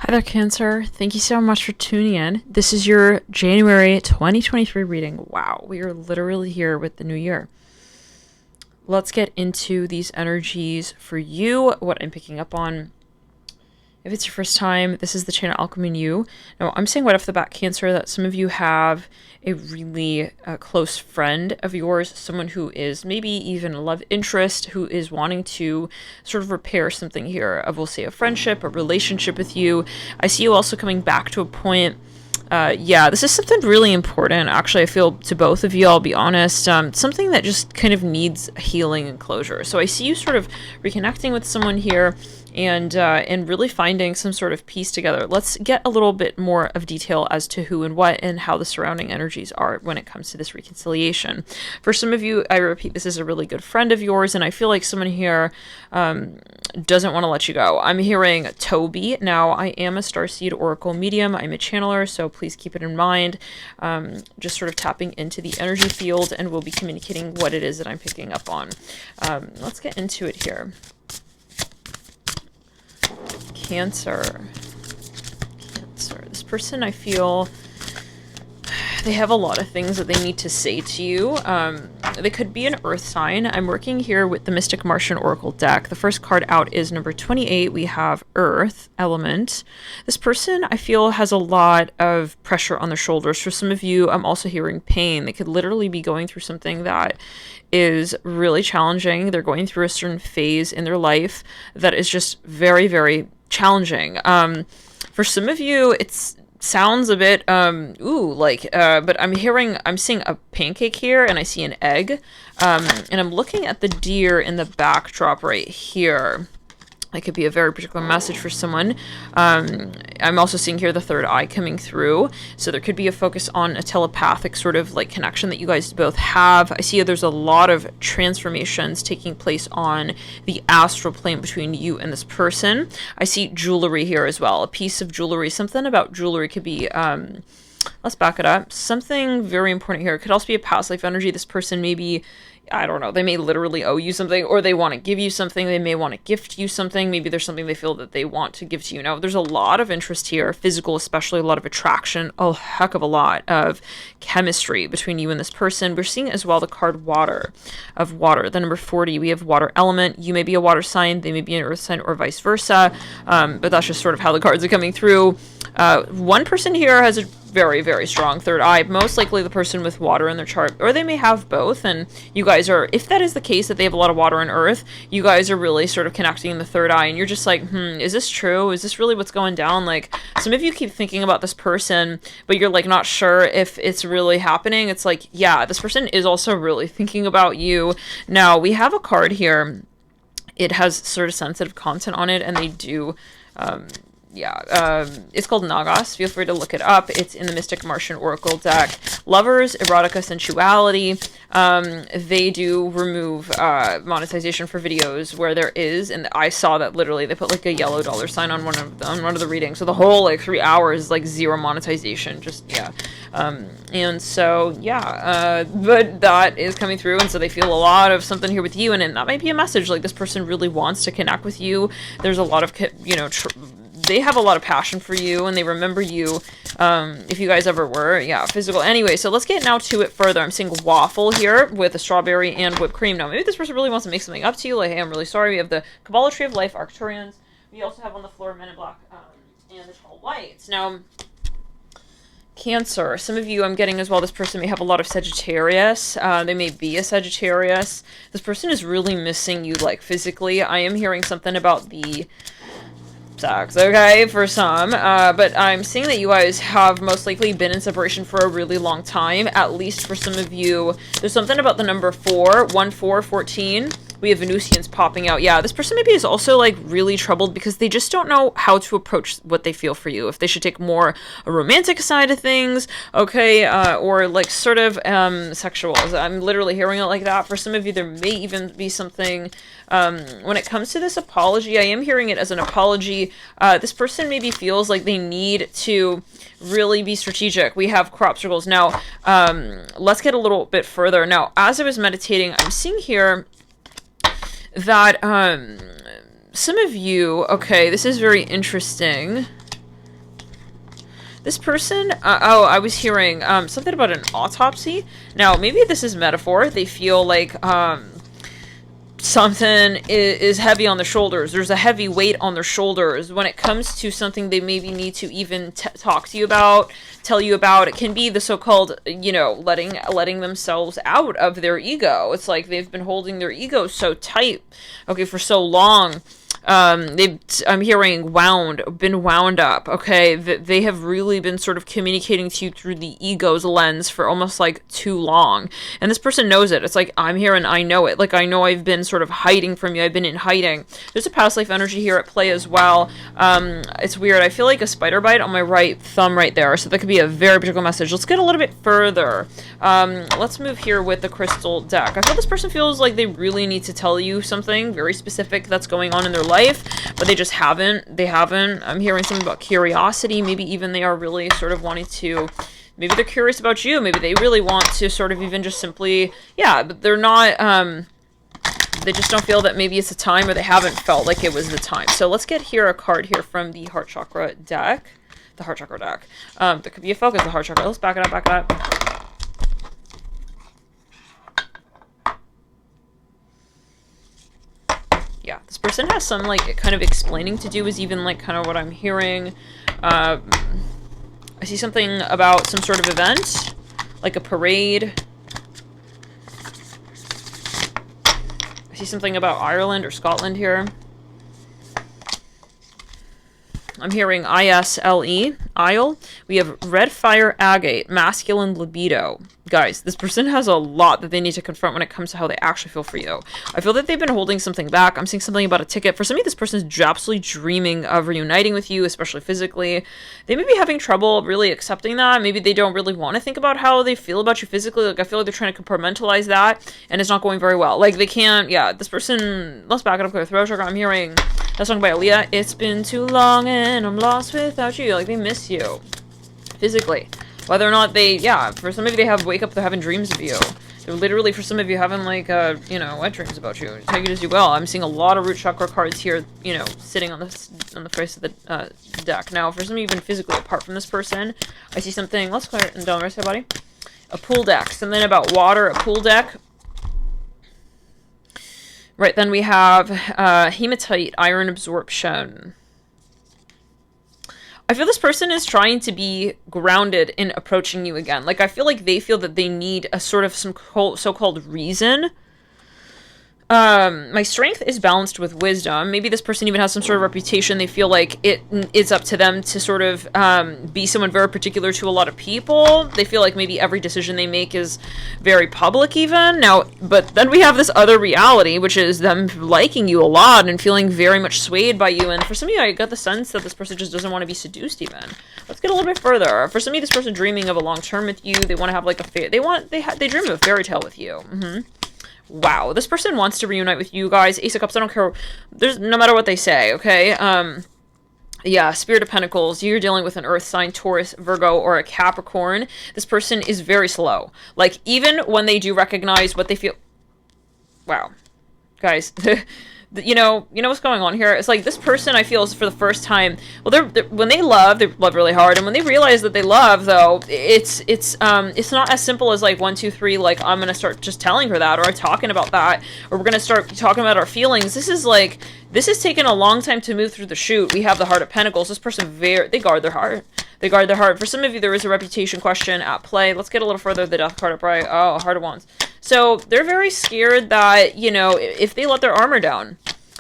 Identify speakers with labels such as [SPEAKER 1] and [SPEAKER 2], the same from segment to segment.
[SPEAKER 1] Hi there, Cancer. Thank you so much for tuning in. This is your January 2023 reading. Wow, we are literally here with the new year. Let's get into these energies for you, what I'm picking up on. If it's your first time, this is the channel Alchemy in You. Now, I'm saying right off the bat, Cancer, that some of you have a really close friend of yours, someone who is maybe even a love interest, who is wanting to sort of repair something here of, we'll say, a friendship, a relationship with you. I see you also coming back to a point. Yeah, this is something really important. Actually, I feel to both of you, I'll be honest, something that just kind of needs healing and closure. So I see you sort of reconnecting with someone here and really finding some sort of peace together. Let's get a little bit more of detail as to who and what and how the surrounding energies are when it comes to this reconciliation. For some of you, I repeat, this is a really good friend of yours, and I feel like someone here doesn't want to let you go. I'm hearing Toby. Now, I am a Starseed Oracle medium. I'm a channeler, so please keep it in mind. Just sort of tapping into the energy field, and we'll be communicating what it is that I'm picking up on. Let's get into it here. Cancer. This person, I feel they have a lot of things that they need to say to you. They could be an earth sign. I'm working here with the Mystic Martian Oracle deck. The first card out is number 28. We have Earth element. This person, I feel, has a lot of pressure on their shoulders. For some of you, I'm also hearing pain. They could literally be going through something that is really challenging. They're going through a certain phase in their life that is just very, very challenging. For some of you, sounds a bit but I'm seeing a pancake here, and I see an egg, and I'm looking at the deer in the backdrop right here. That could be a very particular message for someone. I'm also seeing here the third eye coming through. So there could be a focus on a telepathic sort of like connection that you guys both have. I see there's a lot of transformations taking place on the astral plane between you and this person. I see jewelry here as well. A piece of jewelry. Something about jewelry could be... let's back it up. Something very important here. It could also be a past life energy. This person maybe... I don't know, they may literally owe you something, or they want to give you something, they may want to gift you something, maybe there's something they feel that they want to give to you. Now, there's a lot of interest here, physical especially, a lot of attraction, a heck of a lot of chemistry between you and this person. We're seeing as well the card water, the number 40, we have water element. You may be a water sign, they may be an earth sign, or vice versa, but that's just sort of how the cards are coming through. One person here has a very, very strong third eye, most likely the person with water in their chart, or they may have both, and you guys are, if that is the case, that they have a lot of water and earth, you guys are really sort of connecting in the third eye, and you're just like, is this true? Is this really what's going down? Like, some of you keep thinking about this person, but you're like not sure if it's really happening. It's like, yeah, this person is also really thinking about you. Now, we have a card here. It has sort of sensitive content on it, and they do... it's called Nagas. Feel free to look it up. It's in the Mystic Martian Oracle deck. Lovers, erotica, sensuality. They do remove monetization for videos where there is, and I saw that literally they put like a yellow dollar sign on one of the readings. So the whole like 3 hours is like zero monetization. Just and so but that is coming through, and so they feel a lot of something here with you, and that might be a message like this person really wants to connect with you. There's a lot of they have a lot of passion for you, and they remember you, if you guys ever were, physical. Anyway, so let's get now to it further. I'm seeing waffle here with a strawberry and whipped cream. Now, maybe this person really wants to make something up to you, like, hey, I'm really sorry. We have the Kabbalah Tree of Life, Arcturians. We also have on the floor Men in Black, and the Tall Whites. Now, Cancer. Some of you I'm getting as well, this person may have a lot of Sagittarius. They may be a Sagittarius. This person is really missing you, like, physically. I am hearing something about the... sex, okay, for some, but I'm seeing that you guys have most likely been in separation for a really long time, at least for some of you. There's something about the number 4, 1, 4, 14. We have Venusians popping out. Yeah, this person maybe is also like really troubled because they just don't know how to approach what they feel for you. If they should take more a romantic side of things, okay, or like sort of sexual. I'm literally hearing it like that. For some of you, there may even be something when it comes to this apology. I am hearing it as an apology. This person maybe feels like they need to really be strategic. We have crop circles. Now, let's get a little bit further. Now, as I was meditating, I'm seeing here that some of you, okay, this is very interesting. This person, oh, I was hearing something about an autopsy. Now, maybe this is metaphor. They feel like something is heavy on their shoulders. There's a heavy weight on their shoulders when it comes to something they maybe need to even talk to you about, tell you about. It can be the so-called, you know, letting themselves out of their ego. It's like they've been holding their ego so tight, okay, for so long. I'm hearing been wound up, okay? They have really been sort of communicating to you through the ego's lens for almost like too long. And this person knows it. It's like, I'm here and I know it. Like, I know I've been sort of hiding from you. I've been in hiding. There's a past life energy here at play as well. It's weird. I feel like a spider bite on my right thumb right there. So that could be a very particular message. Let's get a little bit further. Let's move here with the crystal deck. I feel this person feels like they really need to tell you something very specific that's going on in their life, but they just haven't. I'm hearing something about curiosity. Maybe even they are really sort of wanting to, maybe they're curious about you. Maybe they really want to sort of even just simply, yeah, but they're not, they just don't feel that maybe it's a time, or they haven't felt like it was the time. So let's get here a card here from the heart chakra deck. The heart chakra deck. There could be a focus, the heart chakra. Let's back it up. Yeah, this person has some, like, kind of explaining to do is even, like, kind of what I'm hearing. I see something about some sort of event, like a parade. I see something about Ireland or Scotland here. I'm hearing ISLE, Isle. We have red fire agate, masculine libido. Guys, this person has a lot that they need to confront when it comes to how they actually feel for you. I feel that they've been holding something back. I'm seeing something about a ticket. For some of you, this person is absolutely dreaming of reuniting with you, especially physically. They may be having trouble really accepting that. Maybe they don't really want to think about how they feel about you physically. Like, I feel like they're trying to compartmentalize that, and it's not going very well. Like, they can't, yeah, this person, let's back it up with throat chakra. I'm hearing that song by Aaliyah. It's been too long and I'm lost without you. Like, they miss you physically. Whether or not they, yeah, for some of you, they have wake up, they're having dreams of you. They're literally, for some of you, having, like, you know, wet dreams about you. Take it as you will. I'm seeing a lot of root chakra cards here, you know, sitting on the face of the deck. Now, for some of you, even physically apart from this person, I see something, let's clear it down the rest of the body. A pool deck. Something about water, a pool deck. Right, then we have hematite, iron absorption. I feel this person is trying to be grounded in approaching you again. Like, I feel like they feel that they need a sort of some so-called reason. My strength is balanced with wisdom. Maybe this person even has some sort of reputation. They feel like it's up to them to sort of be someone very particular to a lot of people. They feel like maybe every decision they make is very public even. Now, but then we have this other reality, which is them liking you a lot and feeling very much swayed by you. And for some of you, I got the sense that this person just doesn't want to be seduced even. Let's get a little bit further. For some of you, this person dreaming of a long term with you. They want to have like a they dream of a fairy tale with you. Wow, this person wants to reunite with you guys. Ace of Cups, I don't care. There's no matter what they say, okay? Yeah, Spirit of Pentacles, you're dealing with an earth sign, Taurus, Virgo, or a Capricorn. This person is very slow. Like, even when they do recognize what they feel... Wow. Guys, you know what's going on here? It's like this person, I feel, is for the first time... Well, when they love really hard. And when they realize that they love, though, it's not as simple as, like, 1, 2, 3, like, I'm going to start just telling her that, or talking about that, or we're going to start talking about our feelings. This is taking a long time to move through the chute. We have the Heart of Pentacles. This person, they guard their heart. They guard their heart. For some of you, there is a reputation question at play. Let's get a little further. The Death card upright. Oh, Heart of Wands. So they're very scared that, if they let their armor down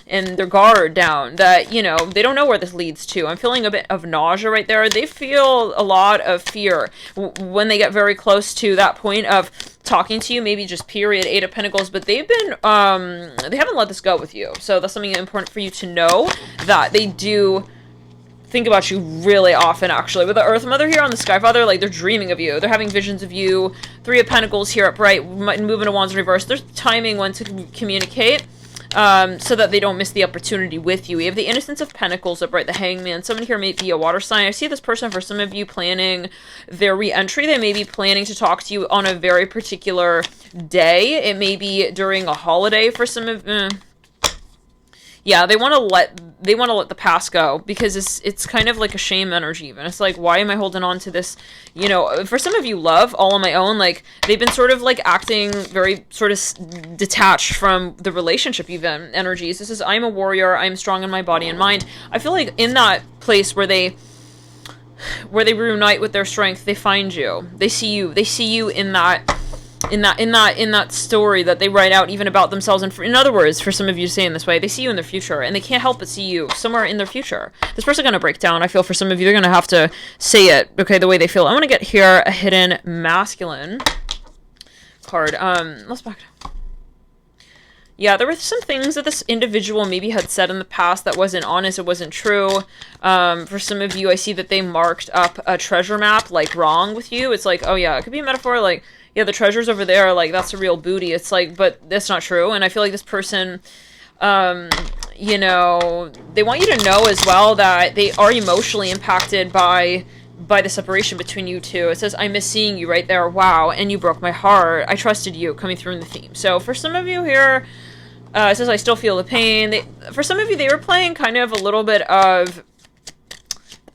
[SPEAKER 1] and their guard down, that, they don't know where this leads to. I'm feeling a bit of nausea right there. They feel a lot of fear when they get very close to that point of talking to you, maybe just period, 8 of Pentacles, but they've been, they haven't let this go with you. So that's something important for you to know, that they do think about you really often, actually. With the Earth Mother here on the Sky Father, like, they're dreaming of you. They're having visions of you. 3 of Pentacles here upright, moving to Wands in reverse. There's timing when to communicate, so that they don't miss the opportunity with you. We have the Innocence of Pentacles upright, the Hangman. Someone here may be a water sign. I see this person, for some of you, planning their re-entry. They may be planning to talk to you on a very particular day. It may be during a holiday for some of... yeah, they want to let the past go, because it's kind of like a shame energy even. It's like, why am I holding on to this? You know, for some of you, love, all on my own, like they've been sort of like acting very sort of detached from the relationship even energies. This is, I'm a warrior, I'm strong in my body and mind. I feel like in that place where they reunite with their strength, they find you, they see you in that story that they write out even about themselves. And in other words, for some of you saying this way, they see you in their future, and they can't help but see you somewhere in their future. This person's going to break down. I feel for some of you, they're going to have to say it, okay, the way they feel. I want to get here a hidden masculine card. Let's back it up. Yeah, there were some things that this individual maybe had said in the past that wasn't honest, it wasn't true. For some of you, I see that they marked up a treasure map, like, wrong with you. It's like, oh yeah, it could be a metaphor, like, yeah, the treasure's over there, like, that's the real booty. It's like, but that's not true. And I feel like this person, you know, they want you to know as well that they are emotionally impacted by the separation between you two. It says, I miss seeing you right there. Wow. And you broke my heart. I trusted you, coming through in the theme. So for some of you here, it says, I still feel the pain. For some of you, they were playing kind of a little bit of,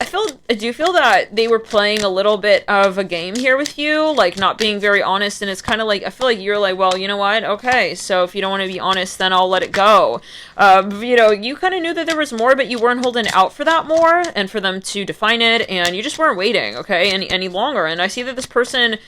[SPEAKER 1] I do feel that they were playing a little bit of a game here with you, like not being very honest. And it's kind of like, I feel like you're like, well, you know what? Okay, so if you don't want to be honest, then I'll let it go. You know, you kind of knew that there was more, but you weren't holding out for that more and for them to define it. And you just weren't waiting, okay, any longer. And I see that this person,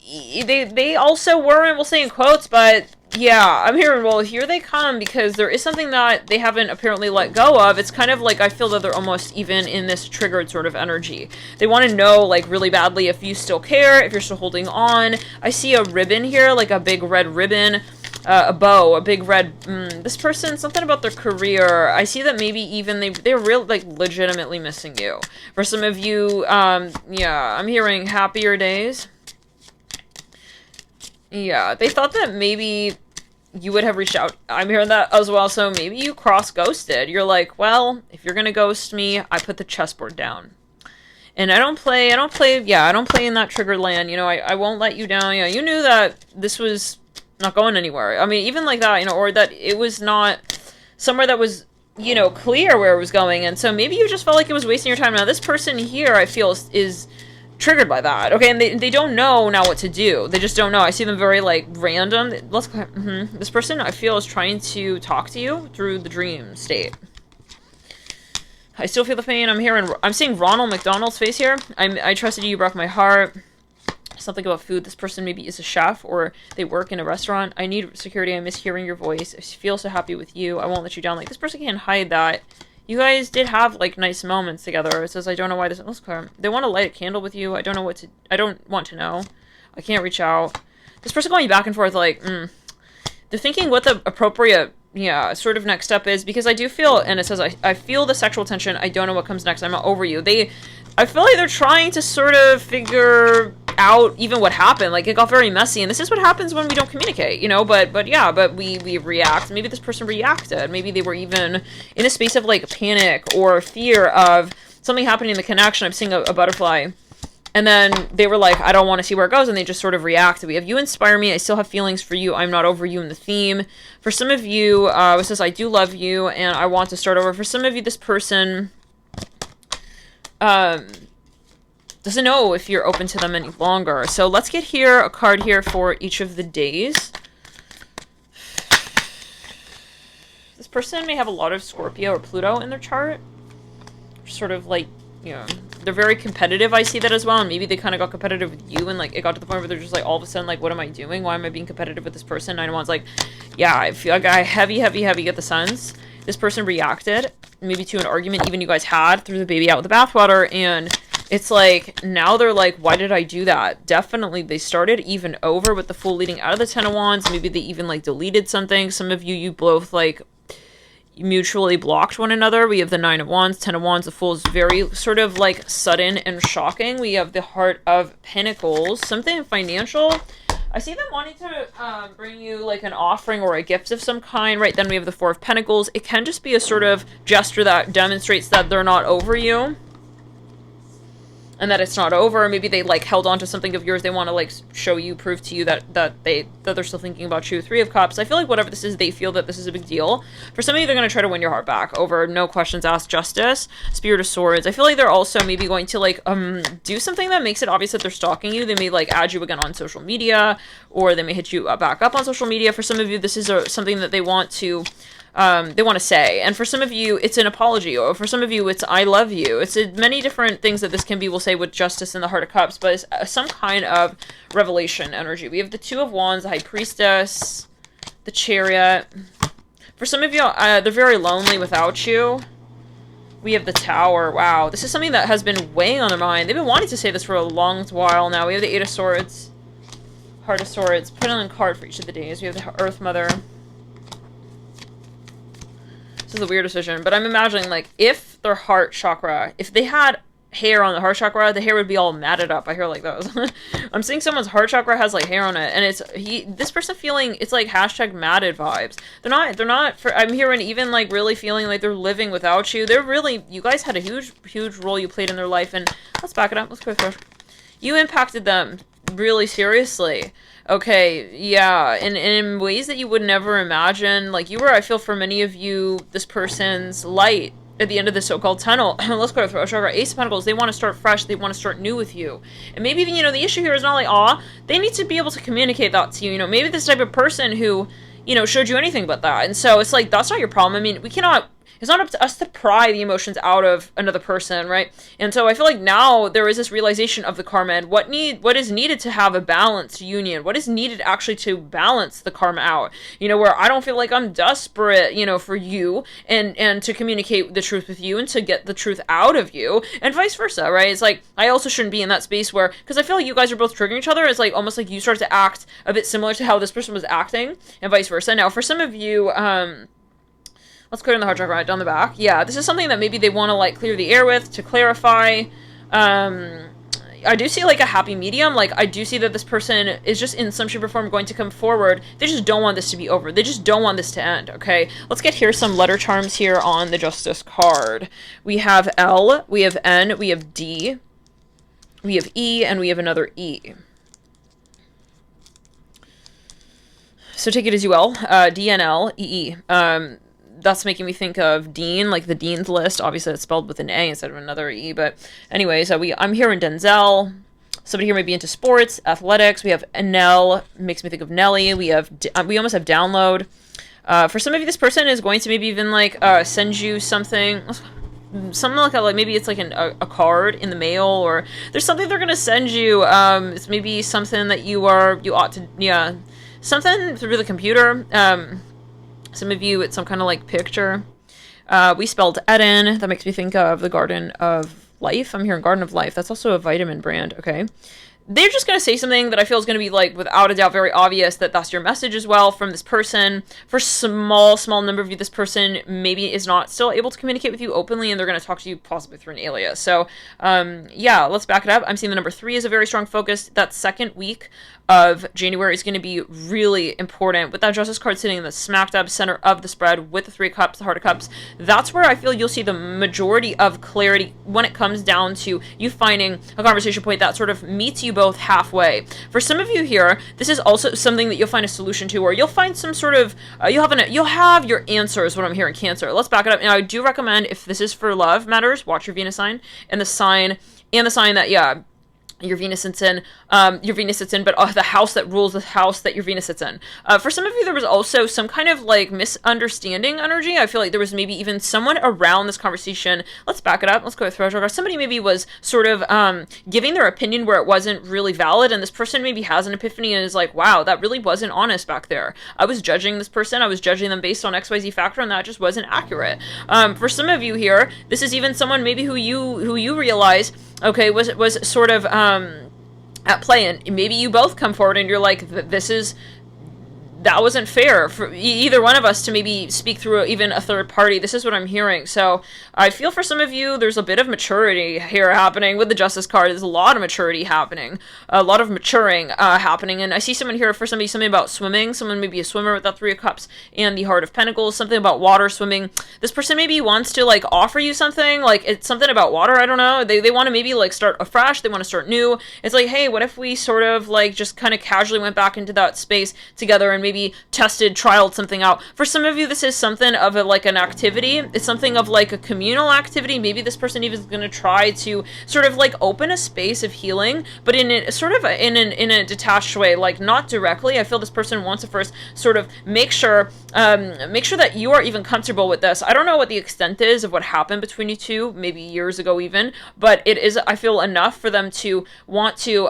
[SPEAKER 1] they also were, and we'll say in quotes, but yeah, I'm hearing, well, here they come, because there is something that they haven't apparently let go of. It's kind of like, I feel that they're almost even in this triggered sort of energy. They want to know, like, really badly if you still care, if you're still holding on. I see a ribbon here, like a big red ribbon, a bow, a big red, this person, something about their career. I see that maybe even they're real, like, legitimately missing you. For some of you, yeah, I'm hearing happier days. Yeah, they thought that maybe you would have reached out. I'm hearing that as well, so maybe you cross-ghosted. You're like, well, if you're gonna ghost me, I put the chessboard down. And I don't play in that triggered land, you know, I won't let you down. Yeah, you knew that this was not going anywhere. I mean, even like that, you know, or that it was not somewhere that was, you know, clear where it was going, and so maybe you just felt like it was wasting your time. Now, this person here, I feel, is triggered by that, okay, and they don't know now what to do. They just don't know. I see them very, like, random. This person, I feel, is trying to talk to you through the dream state. I still feel the pain. I'm seeing Ronald McDonald's face here. I trusted you broke my heart. Something about food. This person maybe is a chef, or they work in a restaurant. I need security. I miss hearing your voice. I feel so happy with you. I won't let you down. Like, this person can't hide that. You guys did have, like, nice moments together. It says, I don't know why this... They want to light a candle with you. I don't want to know. I can't reach out. This person going back and forth, like, they're thinking what the appropriate, yeah, sort of next step is, because I do feel, and it says, I feel the sexual tension. I don't know what comes next. I'm not over you. I feel like they're trying to sort of figure out even what happened. Like, it got very messy, and this is what happens when we don't communicate, you know, but we react. Maybe this person reacted. Maybe they were even in a space of, like, panic or fear of something happening in the connection. I'm seeing a butterfly, and then they were like, I don't want to see where it goes, and they just sort of reacted. We have, you inspire me. I still have feelings for you. I'm not over you in the theme. For some of you, it says, I do love you, and I want to start over. For some of you, this person doesn't know if you're open to them any longer. So let's get here a card here for each of the days. This person may have a lot of Scorpio or Pluto in their chart. Sort of like, you know, they're very competitive. I see that as well. And maybe they kind of got competitive with you, and like it got to the point where they're just like, all of a sudden, like, what am I doing? Why am I being competitive with this person? Nine of Wands, like, yeah, I feel like I heavy get the Suns. This person reacted maybe to an argument even you guys had, threw the baby out with the bathwater, and it's like, now they're like, why did I do that? Definitely, they started even over with the Fool leading out of the Ten of Wands. Maybe they even, like, deleted something. Some of you both, like, mutually blocked one another. We have the Nine of Wands, Ten of Wands. The Fool is very sort of, like, sudden and shocking. We have the Heart of Pentacles. Something financial. I see them wanting to bring you, like, an offering or a gift of some kind. Right, then we have the Four of Pentacles. It can just be a sort of gesture that demonstrates that they're not over you. and that it's not over. Maybe they like held on to something of yours. They want to like show you, prove to you that they're still thinking about you. Three of Cups. I feel like whatever this is, they feel that this is a big deal. For some of you, they're going to try to win your heart back over no questions asked justice. Spirit of Swords. I feel like they're also maybe going to like do something that makes it obvious that they're stalking you. They may like add you again on social media, or they may hit you back up on social media. For some of you, this is something that they want to say, and for some of you it's an apology, or for some of you it's I love you. It's many different things that this can be, we'll say, with Justice and the Heart of Cups, but it's some kind of revelation energy. We have the Two of Wands, the High Priestess, the Chariot. For some of you, they're very lonely without you. We have the Tower. Wow, this is something that has been weighing on their mind. They've been wanting to say this for a long while now. We have the Eight of Swords, Heart of Swords. Put on a card for each of the days. We have the Earth Mother. This is a weird decision, but I'm imagining, like, if their heart chakra, if they had hair on the heart chakra, the hair would be all matted up. I hear like those. I'm seeing someone's heart chakra has like hair on it, and this person feeling, it's like hashtag matted vibes. They're not, I'm hearing even like really feeling like they're living without you. They're really, you guys had a huge role you played in their life, and let's back it up. Let's go through. You impacted them really seriously. Okay, yeah, and in ways that you would never imagine. Like, you were, I feel, for many of you, this person's light at the end of the so-called tunnel. Let's go to throat chakra. Ace of Pentacles, they want to start fresh, they want to start new with you. And maybe even, the issue here is not like, aw, they need to be able to communicate that to you. Maybe this type of person who, showed you anything but that. And so it's like, that's not your problem. I mean, it's not up to us to pry the emotions out of another person, right? And so I feel like now there is this realization of the karma and what is needed to have a balanced union, what is needed actually to balance the karma out, where I don't feel like I'm desperate, for you and to communicate the truth with you and to get the truth out of you, and vice versa, right? It's like, I also shouldn't be in that space where, because I feel like you guys are both triggering each other. It's like almost like you start to act a bit similar to how this person was acting, and vice versa. Now, for some of you, let's clear in the heart chakra right down the back. Yeah, this is something that maybe they want to, like, clear the air with, to clarify. I do see, like, a happy medium. Like, I do see that this person is just in some shape or form going to come forward. They just don't want this to be over. They just don't want this to end, okay? Let's get here some letter charms here on the Justice card. We have L, we have N, we have D, we have E, and we have another E. So take it as you will. D, N, L, E, E. That's making me think of Dean, like the Dean's List. Obviously, it's spelled with an A instead of another E. But anyways, I'm here in Denzel. Somebody here may be into sports, athletics. We have Nell, makes me think of Nelly. We almost have download. For some of you, this person is going to maybe even like send you something like maybe it's like a card in the mail, or there's something they're gonna send you. It's maybe something that you ought to, something through the computer. Some of you, it's some kind of like picture. We spelled Eden. That makes me think of the Garden of Life. I'm hearing Garden of Life. That's also a vitamin brand. Okay. They're just going to say something that I feel is going to be, like, without a doubt, very obvious that that's your message as well from this person. For small number of you, this person maybe is not still able to communicate with you openly, and they're going to talk to you possibly through an alias. So, yeah, let's back it up. I'm seeing the number 3 is a very strong focus. That second week of January is going to be really important. With that Justice card sitting in the smack dab center of the spread with the 3 of Cups, the Heart of Cups, that's where I feel you'll see the majority of clarity when it comes down to you finding a conversation point that sort of meets you both halfway. For some of you here, this is also something that you'll find a solution to, or you'll find some sort of, you'll have your answers when I'm hearing Cancer. Let's back it up. Now, I do recommend, if this is for love matters, watch your Venus sign, and the sign that, yeah, your Venus sits in, but the house that rules the house that your Venus sits in. For some of you, there was also some kind of like misunderstanding energy. I feel like there was maybe even someone around this conversation. Let's back it up. Let's go with throat chakra. Somebody maybe was sort of giving their opinion where it wasn't really valid, and this person maybe has an epiphany and is like, wow, that really wasn't honest back there. I was judging this person. I was judging them based on XYZ factor, and that just wasn't accurate. For some of you here, this is even someone maybe who you realize, okay, was sort of at play, and maybe you both come forward and you're like, this is that wasn't fair for either one of us to maybe speak through even a third party. This is what I'm hearing. So I feel for some of you, there's a bit of maturity here happening with the Justice card. There's a lot of maturity happening, a lot of maturing happening. And I see someone here, for somebody, something about swimming. Someone maybe a swimmer with that Three of Cups and the Heart of Pentacles, something about water, swimming. This person maybe wants to like offer you something, like it's something about water. I don't know. They want to maybe like start afresh. They want to start new. It's like, hey, what if we sort of like just kind of casually went back into that space together and maybe trialed something out. For some of you, this is something of like an activity. It's something of like a communal activity. Maybe this person even is going to try to sort of like open a space of healing, but in a sort of in a detached way, like not directly. I feel this person wants to first sort of make sure that you are even comfortable with this. I don't know what the extent is of what happened between you two, maybe years ago even, but it is, I feel, enough for them to want to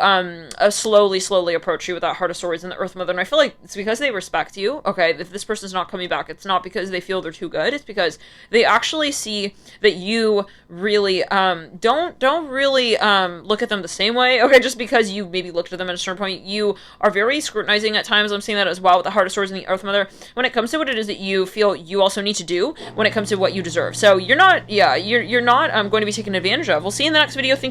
[SPEAKER 1] slowly approach you with that Heart of Swords and the Earth Mother. And I feel like it's because they respect you. Okay, if this person's not coming back, it's not because they feel they're too good. It's because they actually see that you really don't really look at them the same way. Okay, just because you maybe looked at them at a certain point, you are very scrutinizing at times. I'm seeing that as well with the Heart of Swords and the Earth Mother when it comes to what it is that you feel you also need to do when it comes to what you deserve. So you're not going to be taken advantage of. We'll see you in the next video. Thank